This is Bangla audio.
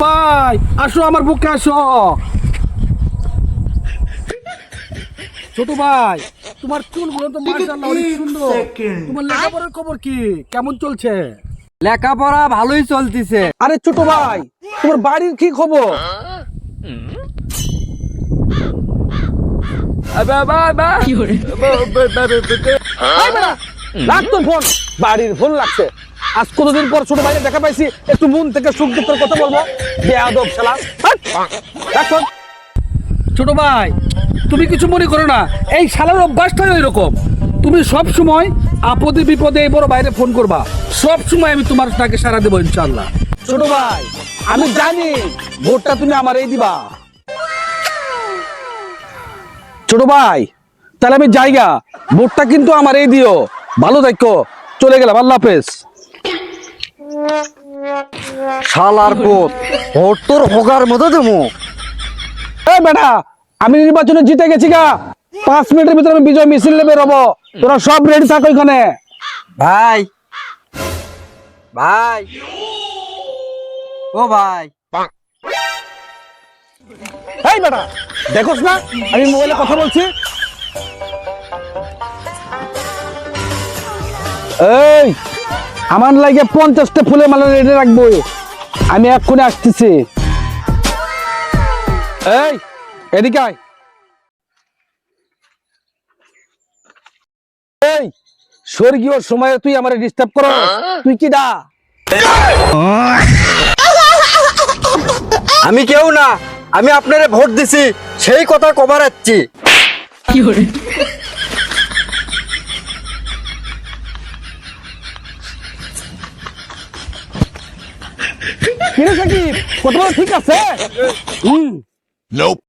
ভাই আসো আমার বুকে আসো। ছোট ভাই তোমার চুলগুলো তো মাশাআল্লাহ অনেক সুন্দর। তোমার লেখাপড়ার খবর কি, কেমন চলছে? লেখাপড়া ভালোই চলতেছে। আরে ছোট ভাই তোমার বাড়ির কি খবর? লাগতো ফোন, বাড়ির ফোন লাগছে। আজ কতদিন পর ছোট ভাইকে দেখা পাইছি, একটু মন থেকে সুখ দুঃখের কথা বলবো। বেয়াদব শালা। রাখো। ছোট ভাই তুমি কিছু মনে করো না, এই শালার অভ্যাসটাই এরকম। তুমি সব সময় আপদে বিপদে এই বড় বাইরে ফোন করবা, সব সময় আমি তোমার তাকে সারা দেবো ইনশাআল্লাহ। ছোট ভাই আমি জানি ভোটটা তুমি আমারই দিবা। ছোট ভাই তাহলে আমি জায়গা, ভোটটা কিন্তু আমারই দিও। ভালো থাকো, চলে গেলাম, আল্লাহ হাফেজ। শালার পুত, ভোট তোর হোগার মতো দেবো। এই বেটা আমি নির্বাচনে জিতে গেছি গা, 5 মিনিটের ভিতরে আমি বিজয় মিছিল নেবে রব। তোরা সব রেডি থাকো এখানে। ভাই ভাই ও ভাই, এই বেটা দেখোস না আমি মোবাইলে কথা বলছি? এই আমার লাগে 50টা ফুলে মালা রেডি রাখবো, আমি এক্ষুনি আসতেছি। এই এদিকে আয়। এই স্বর্গীয় সময়ে তুই আমারে ডিস্টার্ব করো, তুই কি দা? আমি কেউ না, আমি আপনারে ভোট দিছি, সেই কথা কবার যাচ্ছি। কি রে সাকিব, কথা বলা ঠিক আছে?